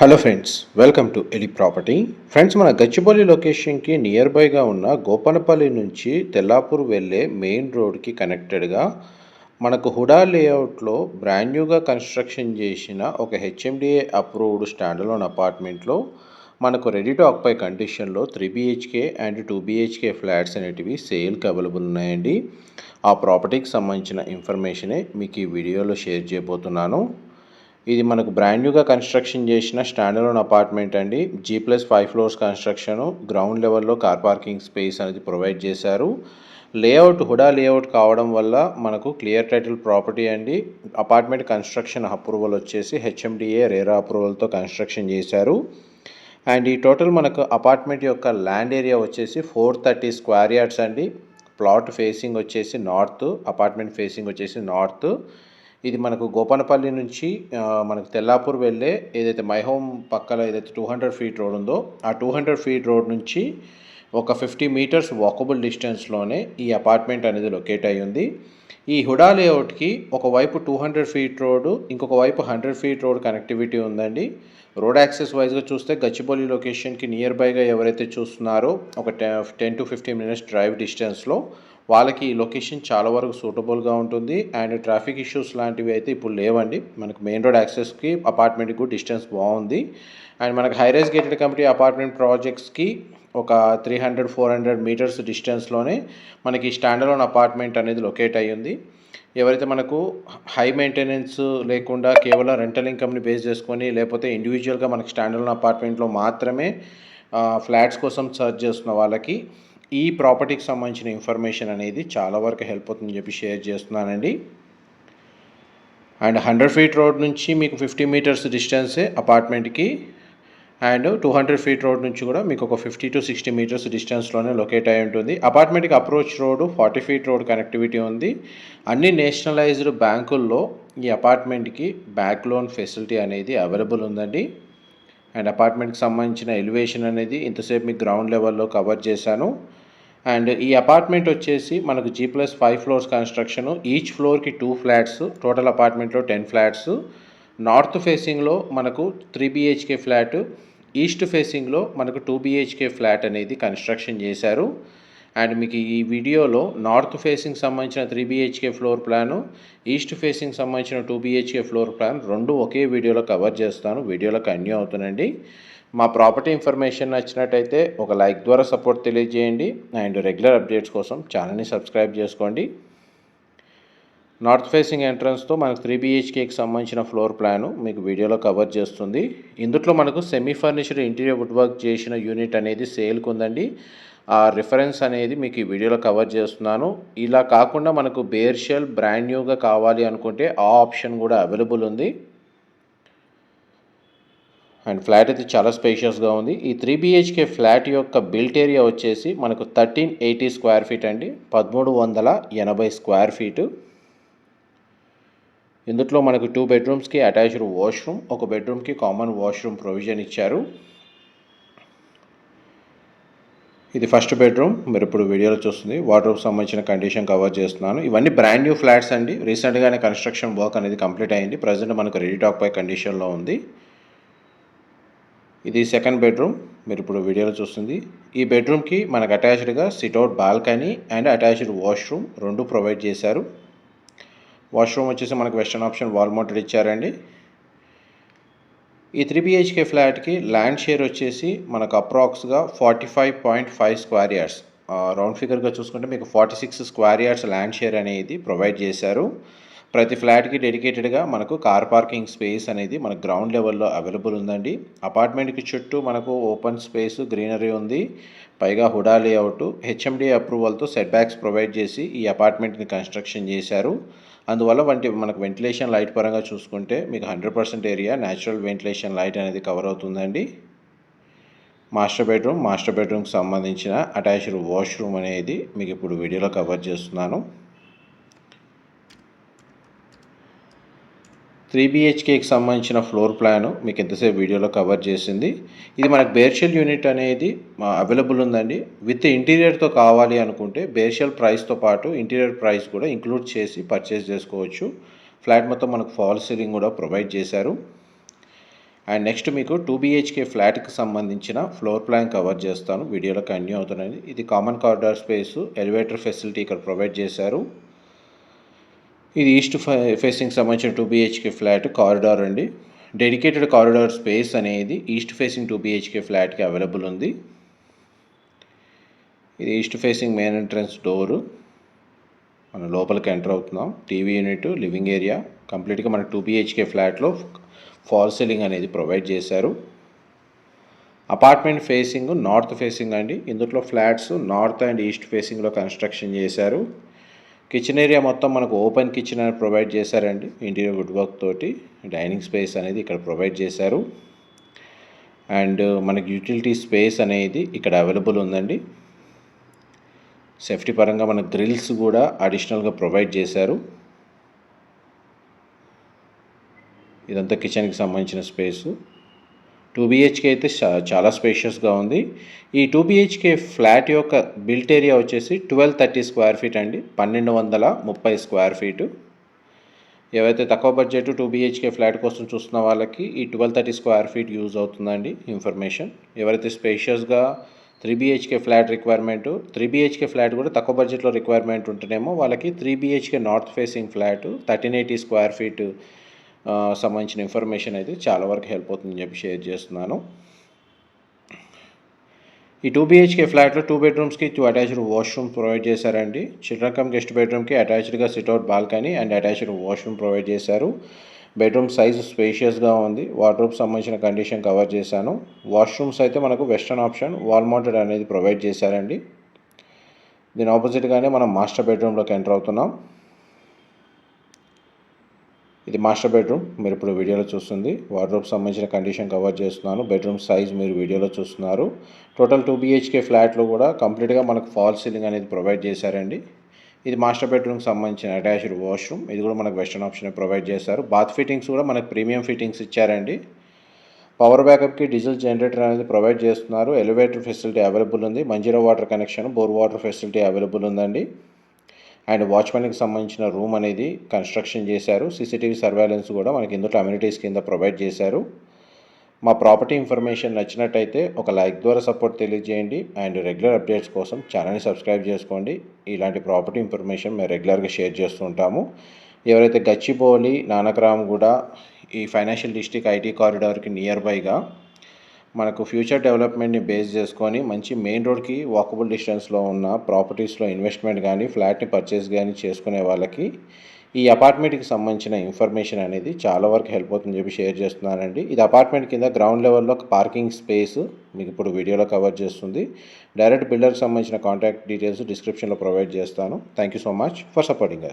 Hello friends, welcome to ఎలి property. Friends, మన గచ్చిబౌలి లొకేషన్కి నియర్ బైగా ఉన్న గోపనపల్లి నుంచి తెల్లాపూర్ వెళ్ళే మెయిన్ రోడ్కి కనెక్టెడ్గా మనకు హుడా లేఅవుట్లో బ్రాండ్ న్యూగా కన్స్ట్రక్షన్ చేసిన ఒక హెచ్ఎండిఏ అప్రూవ్డ్ స్టాండలోన్ అపార్ట్మెంట్లో మనకు రెడీ టు ఆక్యుపై కండిషన్లో 3 BHK అండ్ 2 BHK ఫ్లాట్స్ అనేటివి సేల్కి అవైలబుల్ ఉన్నాయండి. ఆ ప్రాపర్టీకి సంబంధించిన ఇన్ఫర్మేషనే మీకు ఈ వీడియోలో షేర్ చేయబోతున్నాను. ఇది మనకు బ్రాండ్ న్యూగా కన్స్ట్రక్షన్ చేసిన స్టాండర్లోన్ అపార్ట్మెంట్ అండి. G+5 ఫ్లోర్స్ కన్స్ట్రక్షను, గ్రౌండ్ లెవెల్లో కార్ పార్కింగ్ స్పేస్ అనేది ప్రొవైడ్ చేశారు. లేఅవుట్ హుడా లేఅవుట్ కావడం వల్ల మనకు క్లియర్ టైటిల్ ప్రాపర్టీ అండి. అపార్ట్మెంట్ కన్స్ట్రక్షన్ అప్రూవల్ వచ్చేసి హెచ్ఎండిఏ రేరా అప్రూవల్తో కన్స్ట్రక్షన్ చేశారు. అండ్ ఈ టోటల్ మనకు అపార్ట్మెంట్ యొక్క ల్యాండ్ ఏరియా వచ్చేసి 430 స్క్వేర్ యార్డ్స్ అండి. ప్లాట్ ఫేసింగ్ వచ్చేసి నార్త్, అపార్ట్మెంట్ ఫేసింగ్ వచ్చేసి నార్త్. ఇది మనకు గోపనపల్లి నుంచి మనకు తెల్లాపూర్ వెళ్ళే ఏదైతే మై హోమ్ పక్కన ఏదైతే 200 ఫీట్ రోడ్ ఉందో ఆ 200 ఫీట్ రోడ్ నుంచి ఒక 50 మీటర్స్ వాకబుల్ డిస్టెన్స్లోనే ఈ అపార్ట్మెంట్ అనేది లొకేట్ అయ్యి ఉంది. ఈ హుడా లేఅవుట్కి ఒకవైపు 200 ఫీట్ రోడ్డు, ఇంకొక వైపు 100 ఫీట్ రోడ్ కనెక్టివిటీ ఉందండి. రోడ్ యాక్సెస్ వైజ్గా చూస్తే గచ్చిబౌలి లొకేషన్కి నియర్ బైగా ఎవరైతే చూస్తున్నారో ఒక 10 to 15 మినిట్స్ డ్రైవ్ డిస్టెన్స్లో వాళ్ళకి ఈ లొకేషన్ చాలా వరకు సూటబుల్గా ఉంటుంది. అండ్ ట్రాఫిక్ ఇష్యూస్ లాంటివి అయితే ఇప్పుడు లేవండి. మనకు మెయిన్ రోడ్ యాక్సెస్కి అపార్ట్మెంట్కి కూడా డిస్టెన్స్ బాగుంది. అండ్ మనకు హైరైజ్ గేటెడ్ కమిటీ అపార్ట్మెంట్ ప్రాజెక్ట్స్కి ఒక 300-400 మీటర్స్ డిస్టెన్స్లోనే మనకి స్టాండర్లోన్ అపార్ట్మెంట్ అనేది లొకేట్ అయ్యింది. ఎవరైతే మనకు హై మెయింటెనెన్స్ లేకుండా కేవలం రెంటల్ ఇన్కమ్ని బేస్ చేసుకొని లేకపోతే ఇండివిజువల్గా మనకి స్టాండర్లోన్ అపార్ట్మెంట్లో మాత్రమే ఫ్లాట్స్ కోసం సర్చ్ చేస్తున్న వాళ్ళకి ఈ ప్రాపర్టీకి సంబంధించిన ఇన్ఫర్మేషన్ అనేది చాలా వరకు హెల్ప్ అవుతుందని చెప్పి షేర్ చేస్తున్నానండి. అండ్ 100 ఫీట్ రోడ్ నుంచి మీకు 50 మీటర్స్ డిస్టెన్సే అపార్ట్మెంట్కి, అండ్ 200 ఫీట్ రోడ్ నుంచి కూడా మీకు ఒక 50 to 60 మీటర్స్ డిస్టెన్స్లోనే లొకేట్ అయి ఉంటుంది. అపార్ట్మెంట్కి approach road 40 feet road connectivity ఉంది. అన్ని నేషనలైజ్డ్ బ్యాంకుల్లో ఈ అపార్ట్మెంట్కి బ్యాంక్ లోన్ ఫెసిలిటీ అనేది అవైలబుల్ ఉందండి. అండ్ అపార్ట్మెంట్కి సంబంధించిన ఎలివేషన్ అనేది ఇంతసేపు మీకు గ్రౌండ్ లెవెల్లో కవర్ చేశాను. అండ్ ఈ అపార్ట్మెంట్ వచ్చేసి మనకు G+5 ఫ్లోర్స్ కన్స్ట్రక్షను, ఈచ్ ఫ్లోర్కి 2 ఫ్లాట్స్, టోటల్ అపార్ట్మెంట్లో 10 ఫ్లాట్స్. నార్త్ ఫేసింగ్లో మనకు 3 BHK ఫ్లాట్, ఈస్ట్ ఫేసింగ్లో మనకు 2 BHK ఫ్లాట్ అనేది కన్స్ట్రక్షన్ చేశారు. అండ్ మీకు ఈ వీడియోలో నార్త్ ఫేసింగ్ సంబంధించిన 3 BHK floor plan, east facing సంబంధించిన 2 BHK ఫ్లోర్ ప్లాన్ రెండు ఒకే వీడియోలో కవర్ చేస్తాను. వీడియోలో కంటిన్యూ అవుతుందండి. మా ప్రాపర్టీ ఇన్ఫర్మేషన్ నచ్చినట్టయితే ఒక లైక్ ద్వారా సపోర్ట్ తెలియజేయండి. అండ్ రెగ్యులర్ అప్డేట్స్ కోసం ఛానల్ని సబ్స్క్రైబ్ చేసుకోండి. నార్త్ ఫేసింగ్ ఎంట్రన్స్తో మనకు 3 BHKకి సంబంధించిన ఫ్లోర్ ప్లాను మీకు వీడియోలో కవర్ చేస్తుంది. ఇందులో మనకు semi furnished interior wood work చేసిన యూనిట్ అనేది సేల్కి ఉందండి. ఆ రిఫరెన్స్ అనేది మీకు ఈ వీడియోలో కవర్ చేస్తున్నాను. ఇలా కాకుండా మనకు బేర్ షెల్ బ్రాండ్ న్యూగా కావాలి అనుకుంటే ఆ ఆప్షన్ కూడా అవైలబుల్ ఉంది. అండ్ ఫ్లాట్ అయితే చాలా స్పేషియస్గా ఉంది. ఈ 3 BHK ఫ్లాట్ యొక్క బిల్ట్ ఏరియా వచ్చేసి మనకు 1380 స్క్వేర్ ఫీట్ అండి, 1380 స్క్వేర్ ఫీటు. ఇందులో మనకు 2 బెడ్రూమ్స్కి అటాచ్డ్ వాష్రూమ్, ఒక బెడ్రూమ్కి కామన్ వాష్రూమ్ ప్రొవిజన్ ఇచ్చారు. ఇది ఫస్ట్ బెడ్రూమ్, మీరు ఇప్పుడు వీడియోలో చూస్తుంది. వార్డ్రోబ్ సంబంధించిన కండిషన్ కవర్ చేస్తున్నాను. ఇవన్నీ బ్రాండ్ న్యూ ఫ్లాట్స్ అండి. రీసెంట్గానే కన్స్ట్రక్షన్ వర్క్ అనేది కంప్లీట్ అయింది. ప్రజెంట్ మనకు రెడీ టు ఆక్యుపై కండిషన్లో ఉంది. ఇది సెకండ్ బెడ్రూమ్, మీరు ఇప్పుడు వీడియోలో చూస్తుంది. ఈ బెడ్రూమ్కి మనకు అటాచ్డ్గా sit out balcony and attached washroom రెండు ప్రొవైడ్ చేశారు. వాష్రూమ్ వచ్చేసి మనకు వెస్టర్న్ ఆప్షన్ వాల్ మౌంటెడ్ ఇచ్చారండి. ఈ 3 BHK ఫ్లాట్కి ల్యాండ్ షేర్ వచ్చేసి మనకు అప్రాక్స్గా 45.5 స్క్వేర్ యార్డ్స్, రౌండ్ ఫిగర్గా చూసుకుంటే మీకు 46 స్క్వేర్ యార్డ్స్ ల్యాండ్ షేర్ అనేది ప్రొవైడ్ చేశారు. ప్రతి ఫ్లాట్కి డెడికేటెడ్గా మనకు కార్ పార్కింగ్ స్పేస్ అనేది మన గ్రౌండ్ లెవెల్లో అవైలబుల్ ఉందండి. అపార్ట్మెంట్కి చుట్టూ మనకు ఓపెన్ స్పేస్, గ్రీనరీ ఉంది. పైగా హుడా లేఅవుట్ హెచ్ఎండిఏ అప్రూవల్తో సెట్ బ్యాక్స్ ప్రొవైడ్ చేసి ఈ అపార్ట్మెంట్ని కన్స్ట్రక్షన్ చేశారు. అందువల్ల మనకు వెంటిలేషన్ లైట్ పరంగా చూసుకుంటే మీకు 100% ఏరియా న్యాచురల్ వెంటిలేషన్ లైట్ అనేది కవర్ అవుతుందండి. మాస్టర్ బెడ్రూమ్కి సంబంధించిన అటాచ్డ్ వాష్రూమ్ అనేది మీకు ఇప్పుడు వీడియోలో కవర్ చేస్తున్నాను. 3 BHKకి సంబంధించిన ఫ్లోర్ ప్లాను మీకు ఎంతసేపు వీడియోలో కవర్ చేసింది. ఇది మనకు బేర్షెల్ యూనిట్ అనేది అవైలబుల్ ఉందండి. విత్ ఇంటీరియర్తో కావాలి అనుకుంటే బేర్షెల్ ప్రైస్తో పాటు ఇంటీరియర్ ప్రైస్ కూడా ఇంక్లూడ్ చేసి పర్చేస్ చేసుకోవచ్చు. ఫ్లాట్ మొత్తం మనకు ఫాల్ సీలింగ్ కూడా ప్రొవైడ్ చేశారు. అండ్ నెక్స్ట్ మీకు 2 BHK ఫ్లాట్కి సంబంధించిన ఫ్లోర్ ప్లాన్ కవర్ చేస్తాను, వీడియోలో కంటిన్యూ అవుతున్నాయి. ఇది common corridor space, elevator facility ఇక్కడ ప్రొవైడ్ చేశారు. ఇది ఈస్ట్ ఫేసింగ్ సంబంధించిన 2 BHK ఫ్లాట్ కారిడార్ అండి. డెడికేటెడ్ కారిడార్ స్పేస్ అనేది ఈస్ట్ ఫేసింగ్ 2 BHK ఫ్లాట్కి అవైలబుల్ ఉంది. ఇది east facing main entrance door. మనం లోపలికి ఎంటర్ అవుతున్నాం. టీవీ యూనిట్, లివింగ్ ఏరియా కంప్లీట్గా మనకు 2 BHK ఫ్లాట్లో ఫాల్ సీలింగ్ అనేది ప్రొవైడ్ చేశారు. అపార్ట్మెంట్ ఫేసింగ్ నార్త్ ఫేసింగ్ అండి. ఇందులో ఫ్లాట్స్ నార్త్ అండ్ ఈస్ట్ ఫేసింగ్లో కన్స్ట్రక్షన్ చేశారు. కిచెన్ ఏరియా మొత్తం మనకు ఓపెన్ కిచెన్ అనేది ప్రొవైడ్ చేశారండి. ఇంటీరియర్ వుడ్ వర్క్ తోటి డైనింగ్ స్పేస్ అనేది ఇక్కడ ప్రొవైడ్ చేశారు. అండ్ మనకి యూటిలిటీ స్పేస్ అనేది ఇక్కడ అవైలబుల్ ఉందండి. సేఫ్టీ పరంగా మనకు గ్రిల్స్ కూడా అడిషనల్గా ప్రొవైడ్ చేశారు. ఇదంతా కిచెన్కి సంబంధించిన స్పేసు. 2 BHK అయితే చాలా స్పేషియస్గా ఉంది. ఈ 2 BHK ఫ్లాట్ యొక్క బిల్ట్ ఏరియా వచ్చేసి 1230 స్క్వేర్ ఫీట్ అండి, 1230 స్క్వేర్ ఫీటు. ఏవైతే తక్కువ బడ్జెట్ 2 BHK ఫ్లాట్ కోసం చూస్తున్న వాళ్ళకి ఈ 1230 స్క్వేర్ ఫీట్ యూజ్ అవుతుందండి ఇన్ఫర్మేషన్. ఎవరైతే స్పేషియస్గా 3 BHK flat requirement, 3 BHK flat కూడా తక్కువ బడ్జెట్లో రిక్వైర్మెంట్ ఉంటేనేమో వాళ్ళకి 3 BHK north facing flat 1380 square feet సంబంధించిన ఇన్ఫర్మేషన్ అయితే చాలా వరకు హెల్ప్ అవుతుందని చెప్పి షేర్ చేస్తున్నాను. ఈ 2 BHK ఫ్లాట్లో 2 బెడ్రూమ్స్కి 2 అటాచ్డ్ వాష్రూమ్ ప్రొవైడ్ చేశారండి. చిల్డ్రన్ కమ్ గెస్ట్ బెడ్రూమ్కి అటాచ్డ్గా sit out balcony and attached washroom provide చేశారు. బెడ్రూమ్ సైజు స్పేషియస్గా ఉంది. వార్డ్రోబ్ సంబంధించిన కండిషన్ కవర్ చేశాను. వాష్రూమ్స్ అయితే మనకు వెస్టర్న్ ఆప్షన్ వాల్ మౌంటెడ్ అనేది ప్రొవైడ్ చేశారండి. దీని ఆపోజిట్గానే మనం మాస్టర్ బెడ్రూమ్లోకి ఎంటర్ అవుతున్నాం. ఇది మాస్టర్ బెడ్రూమ్ మీరు ఇప్పుడు వీడియోలో చూస్తుంది. వార్డ్రోబ్ సంబంధించిన కండిషన్ కవర్ చేస్తున్నాను. బెడ్రూమ్ సైజ్ మీరు వీడియోలో చూస్తున్నారు. టోటల్ 2 BHK ఫ్లాట్లో కూడా కంప్లీట్గా మనకు ఫాల్ సీలింగ్ అనేది ప్రొవైడ్ చేశారండి. ఇది మాస్టర్ బెడ్రూమ్కి సంబంధించిన అటాచ్డ్ వాష్రూమ్. ఇది కూడా మనకు వెస్టర్న్ ఆప్షన్ ప్రొవైడ్ చేశారు. బాత్ ఫిట్టింగ్స్ కూడా మనకు ప్రీమియం ఫిట్టింగ్స్ ఇచ్చారండి. పవర్ బ్యాకప్కి డీజిల్ జనరేటర్ అనేది ప్రొవైడ్ చేస్తున్నారు. ఎలివేటర్ ఫెసిలిటీ అవైలబుల్ ఉంది. Manjira water connection, bore water facility available ఉందండి. అండ్ వాచ్మెన్కి సంబంధించిన రూమ్ అనేది కన్స్ట్రక్షన్ చేశారు. CCTV సర్వేలెన్స్ కూడా మనకి ఇందులో అమ్యూనిటీస్ కింద ప్రొవైడ్ చేశారు. మా ప్రాపర్టీ ఇన్ఫర్మేషన్ నచ్చినట్టయితే ఒక లైక్ ద్వారా సపోర్ట్ తెలియజేయండి. అండ్ రెగ్యులర్ అప్డేట్స్ కోసం ఛానల్ని సబ్స్క్రైబ్ చేసుకోండి. ఇలాంటి ప్రాపర్టీ ఇన్ఫర్మేషన్ మేము రెగ్యులర్గా షేర్ చేస్తూ ఉంటాము. ఎవరైతే గచ్చిబౌలి, నానక్రామ్గూడ ఈ ఫైనాన్షియల్ డిస్ట్రిక్ట్ IT కారిడార్కి నియర్ బైగా మనకు ఫ్యూచర్ డెవలప్మెంట్ని బేస్ చేసుకొని మంచి మెయిన్ రోడ్కి వాకబుల్ డిస్టెన్స్లో ఉన్న ప్రాపర్టీస్లో ఇన్వెస్ట్మెంట్ కానీ ఫ్లాట్ని పర్చేస్ కానీ చేసుకునే వాళ్ళకి ఈ అపార్ట్మెంట్కి సంబంధించిన ఇన్ఫర్మేషన్ అనేది చాలా వరకు హెల్ప్ అవుతుందని చెప్పి షేర్ చేస్తున్నానండి. ఇది అపార్ట్మెంట్ కింద గ్రౌండ్ లెవెల్లో పార్కింగ్ స్పేస్ మీకు ఇప్పుడు వీడియోలో కవర్ చేస్తుంది. డైరెక్ట్ బిల్డర్కి సంబంధించిన కాంటాక్ట్ డీటెయిల్స్ డిస్క్రిప్షన్లో ప్రొవైడ్ చేస్తాను. Thank you so much for supporting us.